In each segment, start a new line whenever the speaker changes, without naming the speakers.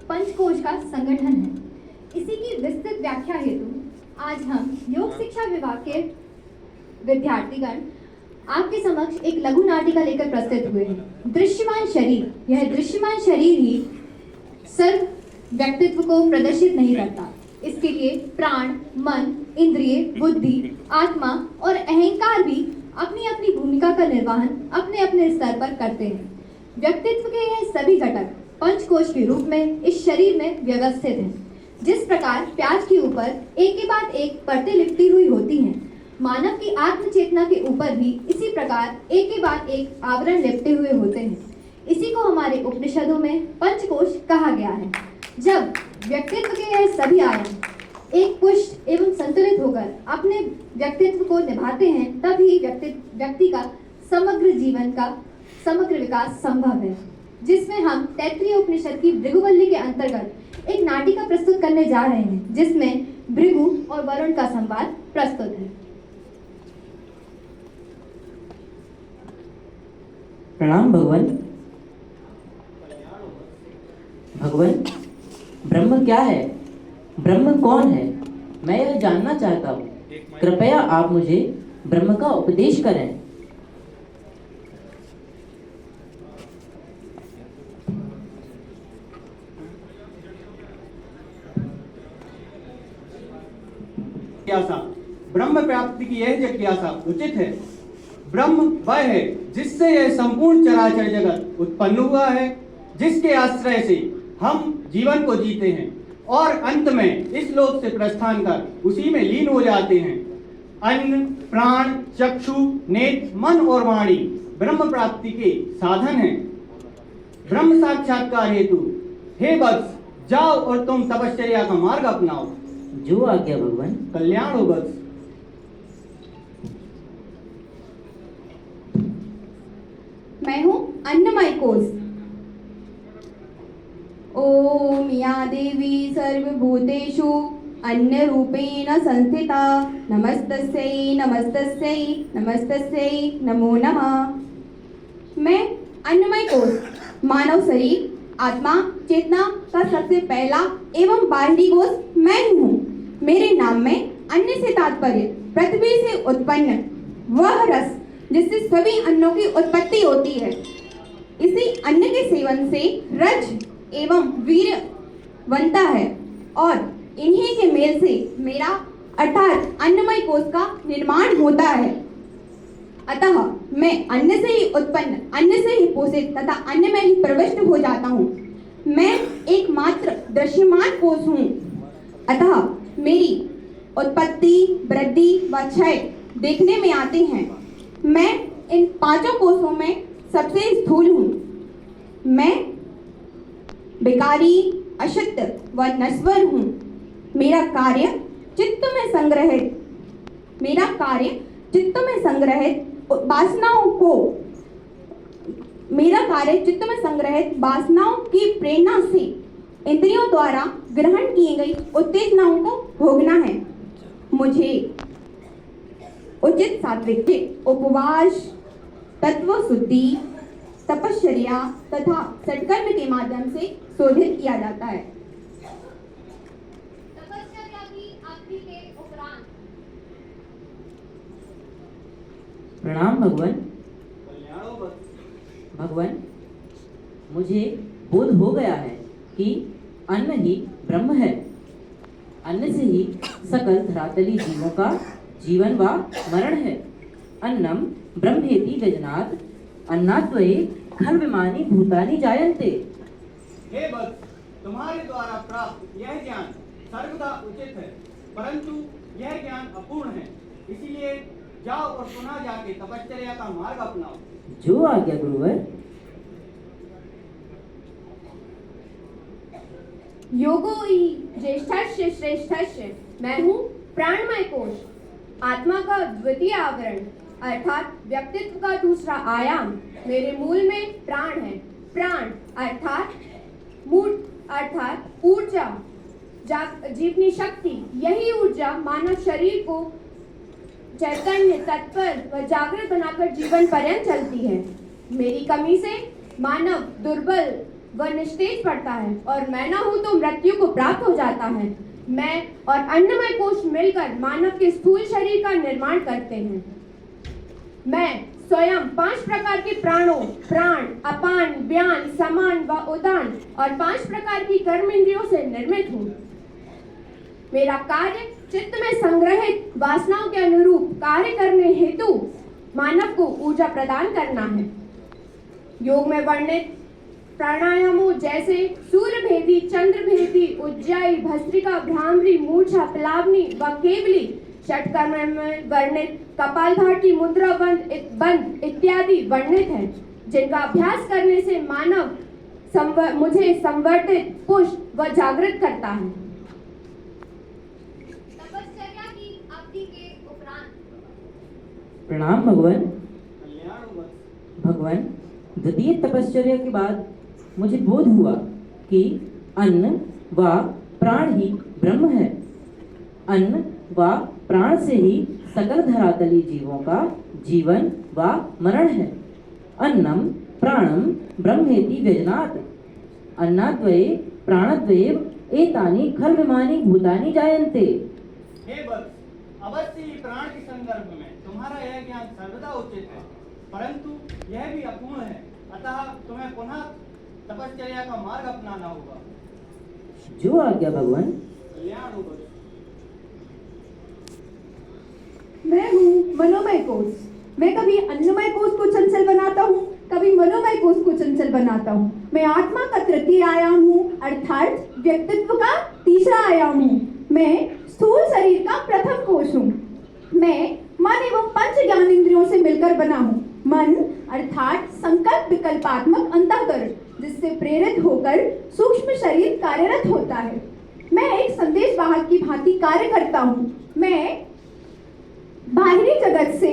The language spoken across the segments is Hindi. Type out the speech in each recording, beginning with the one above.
पंचकोश का संगठन है। इसी की विस्तृत व्याख्या हेतु आज हम योग शिक्षा विभाग के विद्यार्थीगण आपके समक्ष एक लघु नाटिका लेकर प्रस्तुत हुए हैं। दृश्यमान शरीर, यह दृश्यमान शरीर ही सर्व व्यक्तित्व को प्रदर्शित नहीं करता। इसके लिए प्राण, मन, इंद्रिय, बुद्धि, आत्मा और अहंकार भी अपनी अपनी भूमिका का निर्वहन अपने अपने स्तर पर करते हैं। व्यक्तित्व के यह सभी घटक पंचकोश के रूप में इस शरीर में व्यवस्थित हैं। जिस प्रकार प्याज के ऊपर एक के बाद एक परतें लिपटी हुई होती हैं, मानव की आत्म चेतना के ऊपर भी इसी प्रकार एक के बाद एक आवरण लिपटे हुए होते हैं। इसी को हमारे उपनिषदों में पंचकोश कहा गया है। जब व्यक्तित्व के यह सभी आयाम एक पुष्ट एवं संतुलित होकर अपने व्यक्तित्व को निभाते हैं, तभी व्यक्ति का समग्र जीवन का समग्र विकास संभव है। जिसमें हम तैत्तिरीय उपनिषद की भृगुवल्ली के अंतर्गत एक नाटिका प्रस्तुत करने जा रहे हैं, जिसमें भृगु और वरुण का संवाद प्रस्तुत है।
प्रणाम भगवान। भगवान, ब्रह्म क्या है? ब्रह्म कौन है? मैं यह जानना चाहता हूँ। कृपया आप मुझे ब्रह्म का उपदेश करें।
जिज्ञासा, ब्रह्म प्राप्ति की यह जिज्ञासा उचित है। ब्रह्म वह है जिससे यह संपूर्ण चराचर जगत उत्पन्न हुआ है, जिसके आश्रय से हम जीवन को जीते हैं और अंत में इस लोक से प्रस्थान कर उसी में लीन हो जाते हैं। अन्न, प्राण, चक्षु, नेत्र, मन और वाणी ब्रह्म प्राप्ति के साधन हैं। ब्रह्म साक्षात्कार हेतु हे वत्स, जाओ और तुम तपश्चर्या का मार्ग अपनाओ।
जो आज्ञा भगवान।
कल्याण हो वत्स।
मैं हूँ अन्नमय कोश। ओम या देवी सर्वभूतेषु अन्न रूपेण संस्थिता नमस्तस्यै नमस्तस्यै नमस्तस्यै नमो नमः। मैं अन्नमय कोश, मानव शरीर, आत्मा, चेतना का सबसे पहला एवं बाहरी कोश मैं ही हूँ। मेरे नाम में अन्न से तात्पर्य पृथ्वी से उत्पन्न वह रस जिससे सभी अन्नों की उत्पत्ति होती है। इसी अन्न के सेवन से रज एवं वीर्य बनता है और इन्हीं के मेल से मेरा अर्थात अन्नमय कोश का निर्माण होता है। अतः मैं अन्न से ही उत्पन्न, अन्न से ही पोषित तथा अन्न में ही प्रविष्ट हो जाता हूँ। मैं एकमात्र दृश्यमान कोश हूँ। अतः मेरी उत्पत्ति, वृद्धि व क्षय देखने में आते हैं। मैं इन पांचों कोशों में सबसे स्थूल हूँ। मैं विकारी, अशुद्ध व नश्वर हूँ। मेरा कार्य चित्त में संग्रहित वासनाओं की प्रेरणा से इंद्रियों द्वारा ग्रहण की गई उत्तेजनाओं को भोगना है। मुझे उचित सात्विक उपवास, तत्व शुद्धि, तपश्चर्या तथा सत्कर्म के माध्यम से शोधित किया जाता है।
तपश्चर्या की अवधि के उपरांत
प्रणाम भगवान। भगवान, मुझे बोध हो गया है कि अन्न ही ब्रह्म है। अन्न से ही सकल धरातली जीवों का जीवन व मरण है। अन्नम ब्रह्मेति व्यजनात् अन्नाद्वये खल्विमानि भूतानि जायन्ते।
हे वत्स, तुम्हारे द्वारा प्राप्त यह ज्ञान सर्वदा उचित है, परंतु यह ज्ञान अपूर्ण है। इसीलिए जाओ और पुनः जाके तपश्चर्या का मार्ग अपनाओ।
जो आज्ञा गुरुवर।
योगो हि ज्येष्ठस्य श्रेष्ठस्य। मैं हूँ प्राणमय कोश, आत्मा का द्वितीय आवरण अर्थात व्यक्तित्व का दूसरा आयाम। मेरे मूल में प्राण है। प्राण अर्थात मूल अर्थात ऊर्जा, जीवनी शक्ति। यही ऊर्जा मानव शरीर को चैतन्य, तत्पर व जागृत बनाकर जीवन पर्यंत चलती है। मेरी कमी से मानव दुर्बल वह निस्तेज पड़ता है और मैं न हूं तो मृत्यु को प्राप्त हो जाता है। मैं और अन्नमय कोश मिलकर मानव के स्थूल शरीर का निर्माण करते हैं। मैं स्वयं 5 प्रकार के प्राणों, प्राण, अपान, व्यान, समान व उदान और 5 प्रकार की कर्म इंद्रियों से निर्मित हूँ। मेरा कार्य चित्त में संग्रहित वासनाओं के अनुरूप कार्य करने हेतु मानव को ऊर्जा प्रदान करना है। योग में वर्णित प्राणायामों जैसे सूर्य भेदी, चंद्र भेदी, उज्जाई, भस्त्रिका, भ्रामरी, मूर्छा, प्लावनी व केवली, षटकर्म में वर्णित कपालभाति, मुद्रा बंद इत्यादि वर्णित है, जिनका अभ्यास करने से मानव मुझे संवर्धित, पुष्ट व जागृत करता है।
तपश्चर्या की अवधि के उपरांत
प्रणाम भगवान।
कल्याण हो वत्स।
भगवान, द्वितीय तपश्चर्या के बाद मुझे बोध हुआ कि अन्न व प्राण ही ब्रह्म है। अन्न व प्राण से ही सकल धरातली जीवों का जीवन व मरण है। अन्नम प्राणम ब्रह्मेति व्यजनात्। अन्नाद्वये प्राणद्वयेव एतानि खल्विमानि भूतानि जायन्ते।
हे वत्स, अवश्य ही प्राण के संदर्भ में तुम्हारा यह ज्ञान सर्वदा उचित है, परंतु यह भी अपूर्ण है, अतः तुम्हें पुनः तपश्चर्या का मार्ग अपनाना होगा।
जो आज्ञा भगवान।
कल्याण हो वत्स।
मैं हूँ मनोमय कोश। मैं कभी अन्नमय कोश को चंचल बनाता हूँ, कभी मनोमय कोश को चंचल बनाता हूँ। मैं आत्मा का तृतीय आयाम हूँ, अर्थात व्यक्तित्व का तीसरा आयाम हूँ। मैं स्थूल शरीर का प्रथम कोश हूँ। मैं मन एवं पंच ज्ञान इंद्रियों से मिलकर बना हूँ। मन अर्थात संकल्प विकल्पात्मक अंतःकरण, जिससे प्रेरित होकर सूक्ष्म शरीर कार्यरत होता है। मैं एक संदेश वाहक की भांति कार्य करता हूँ। मैं बाहरी जगत से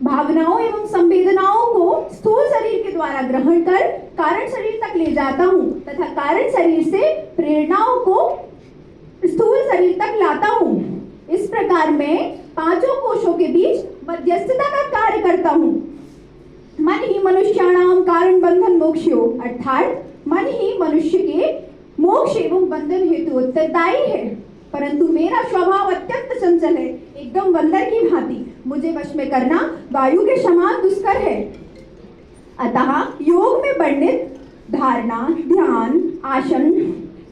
भावनाओं एवं संवेदनाओं को स्थूल शरीर के द्वारा ग्रहण कर कारण शरीर तक ले जाता हूँ तथा कारण शरीर से प्रेरणाओं को स्थूल शरीर तक लाता हूँ। इस प्रकार मैं 5 कोशों के बीच मध्यस्थता का कार्य करता हूँ। मन ही मनुष्याणाम कारण बंधन मोक्षो, अर्थात मन ही मनुष्य के मोक्ष एवं बंधन हेतु उत्तरदायी है। परंतु मेरा स्वभाव अत्यंत चंचल है, एकदम बंदर की भांति। मुझे वश में करना वायु के समान दुष्कर है। अतः योग में वर्णित धारणा, ध्यान, आसन,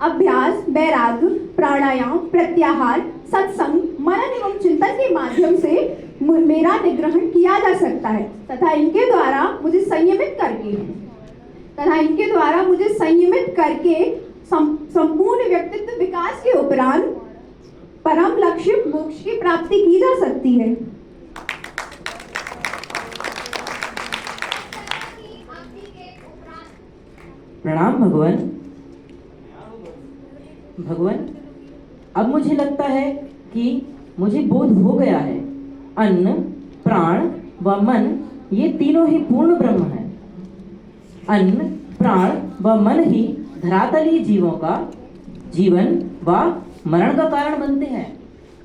अभ्यास, वैराग्य, प्राणायाम, प्रत्याहार, सत्संग, मनन एवं चिंतन के माध्यम से मेरा निग्रहण किया जा सकता है तथा इनके द्वारा मुझे संयमित करके संपूर्ण व्यक्तित्व विकास के उपरांत परम लक्ष्य मोक्ष की प्राप्ति की जा सकती है।
प्रणाम भगवान। भगवान, अब मुझे लगता है कि मुझे बोध हो गया है। अन्न, प्राण व मन ये तीनों ही पूर्ण ब्रह्म है। अन्न, प्राण व मन ही धरातलीय जीवों का जीवन व मरण का कारण बनते हैं।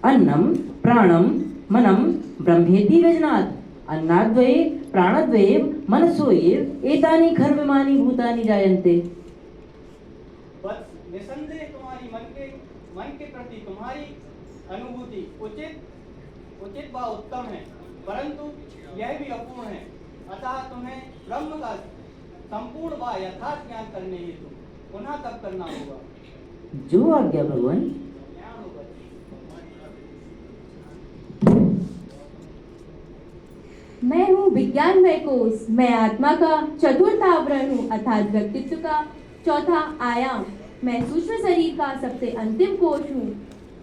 अन्नम प्राणम मनम ब्रह्मेति व्यजनात्। अन्नाद्वये प्राणद्वयेव मनसोएव एतानि खर्वमानि भूतानि जायन्ते।
बस निसंदेह तुम्हारी मन के प्रति तुम्हारी अनुभूति उचित व उत्तम है, परंतु यह भी अपूर्ण है, अतः तुम्हें ब्रह्म का संपूर्ण व यथार्थ ज्ञान करने हेतु पुनः तप करना होगा।
जो आज्ञा भगवान।
मैं हूँ विज्ञानमय कोश। मैं आत्मा का चतुर्थ आवरण हूँ, अर्थात व्यक्तित्व का चौथा आयाम। मैं सूक्ष्म शरीर का सबसे अंतिम कोश हूँ।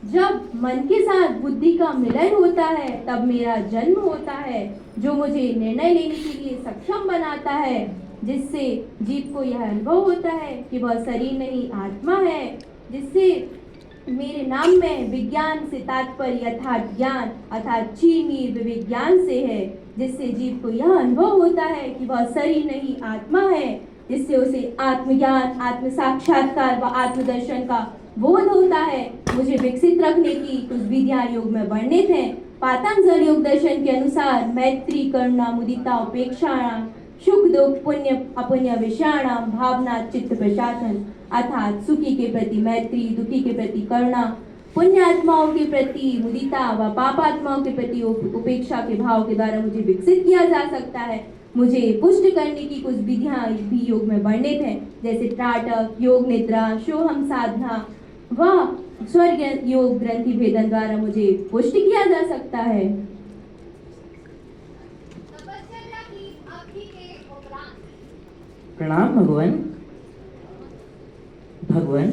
जब मन के साथ बुद्धि का मिलन होता है तब मेरा जन्म होता है, जो मुझे निर्णय लेने के लिए सक्षम बनाता है, जिससे जीव को यह अनुभव होता है कि वह शरीर नहीं आत्मा है। जिससे मेरे नाम में विज्ञान से तात्पर्य यथार्थ ज्ञान अर्थात चीमीर विज्ञान से है, जिससे जीव को यह अनुभव होता है कि वह शरीर नहीं आत्मा है, जिससे उसे आत्मज्ञान, आत्म साक्षात्कार व आत्मदर्शन का बोध होता है। मुझे विकसित रखने की कुछ विधियां योग में वर्णित हैं। पातंजलि योग दर्शन के अनुसार मैत्री, करुणा, मुदिता, उपेक्षा, सुख दुख पुण्य अपुण्य विषयाणाम भावना चित्त प्रशासन अर्थात सुखी के प्रति मैत्री, दुखी के प्रति करुणा, पुण्य आत्माओं के प्रति मुदिता व पापात्माओं के प्रति उपेक्षा के भाव के द्वारा मुझे विकसित किया जा सकता है। मुझे पुष्ट करने की कुछ विधियां भी योग में वर्णित हैं, जैसे त्राटक, योग निद्रा, सोहम साधना व स्वर्ग योग ग्रंथि भेदन द्वारा मुझे पुष्ट किया जा सकता है।
तपश्चर्या की अवधि के उपरांत
प्रणाम भगवान। भगवान,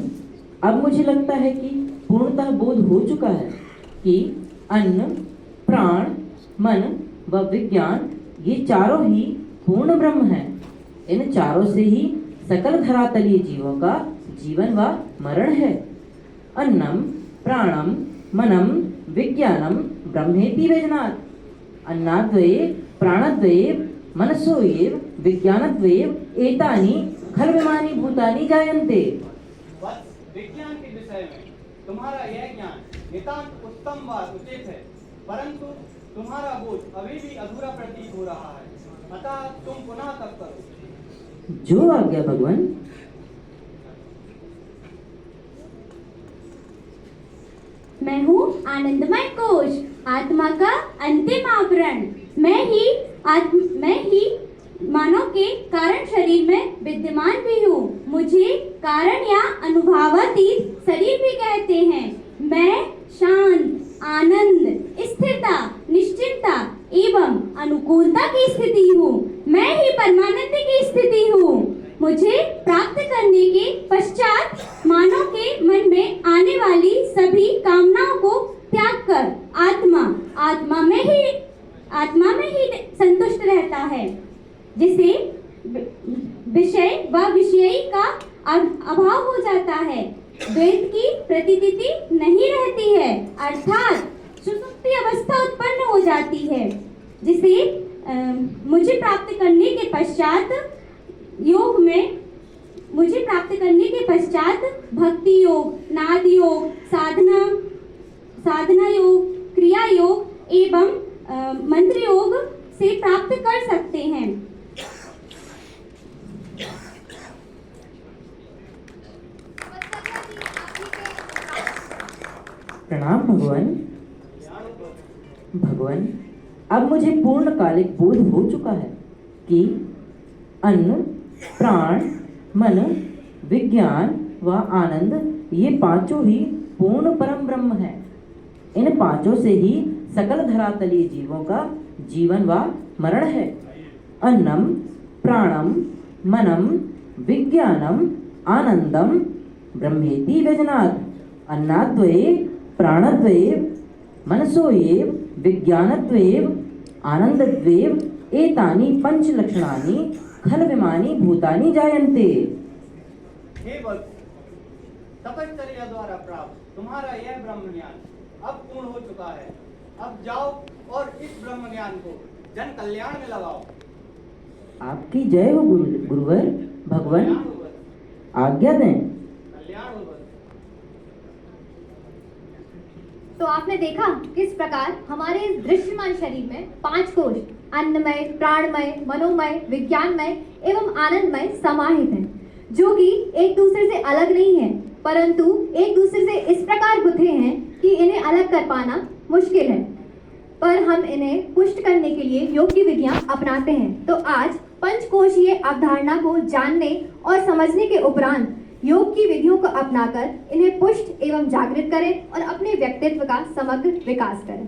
अब मुझे लगता है कि पूर्णतः बोध हो चुका है कि अन्न, प्राण, मन व विज्ञान ये चारों ही पूर्ण ब्रह्म हैं। इन चारों से ही सकल धरातलीय जीवों का जीवन व मरण है। अन्नम प्राणम मनम विज्ञानम ब्रह्मेति वेदनात्। अन्नाद्वये प्राणद्वये मनसोएव विज्ञानद्वयेव एतानि खल्विमानि भूतानि जायन्ते।
बस विज्ञान के विषय में तुम्हारा यह ज्ञान नितांत उत्तम व उचित है, परंतु तुम्हारा बोध अभी भी अधूरा प्रतीत हो रहा है, अतः तुम पुनः तप करो।
जो आज्ञा भगवान।
मैं हूँ आनंदमय कोश, आत्मा का अंतिम आवरण। मैं ही मानव के कारण शरीर में विद्यमान भी हूँ। मुझे कारण या अनुभवातीत शरीर भी कहते हैं। मैं शांत, आनंद, स्थिरता, निश्चिंतता एवं अनुकूलता की स्थिति हूँ। मैं ही परमानंद की स्थिति हूँ। मुझे प्राप्त करने के पश्चात मानव के मन में आने वाली सभी कामनाओं को त्याग कर आत्मा में ही संतुष्ट रहता है, जिसे विषय व विषयी का अभाव हो जाता है। द्वैत की प्रतीति नहीं रहती है, अर्थात सुसुप्ति अवस्था उत्पन्न हो जाती है, जिसे मुझे प्राप्त करने के पश्चात भक्ति योग, नाद योग, साधना योग, क्रिया योग एवं मंत्र योग से प्राप्त कर सकते हैं।
प्रणाम भगवान। भगवान, अब मुझे पूर्णकालिक बोध हो चुका है कि अन्न, प्राण, मन, विज्ञान व आनंद ये पांचों ही पूर्ण परम ब्रह्म है। इन पांचों से ही सकल धरातलीय जीवों का जीवन व मरण है। अन्नम प्राणम मनम विज्ञानम आनंदम ब्रह्मेति व्यजनात्। अन्नाद्वये प्राणद्वये मनसोएव विज्ञानद्वयेव आनंदद्वयेव एतानि पंच लक्षणानि खल्विमानि भूतानि जायन्ते।
हे वत्स, तपश्चर्या द्वारा प्राप्त तुम्हारा यह ब्रह्म ज्ञान अब पूर्ण हो चुका है। अब जाओ और इस ब्रह्म ज्ञान को जन कल्याण में लगाओ।
आपकी जय हो गुरुवर। भगवान,
कल्याण हो वत्स,
आज्ञा दें।
कल्याण हो वत्स।
तो आपने देखा किस प्रकार हमारे इस दृश्यमान शरीर में 5 कोश अन्नमय, प्राणमय, मनोमय, विज्ञानमय एवं आनंदमय समाहित हैं, जो कि एक दूसरे से अलग नहीं है, परंतु एक दूसरे से इस प्रकार गुथे हैं कि इन्हें अलग कर पाना मुश्किल है, पर हम इन्हें पुष्ट करने के लिए योग की विधियां अपनाते हैं। तो आज पंचकोशीय अवधारणा को जानने और समझने के उपरांत योग की विधियों को अपनाकर इन्हें पुष्ट एवं जागृत करें और अपने व्यक्तित्व का समग्र विकास करें।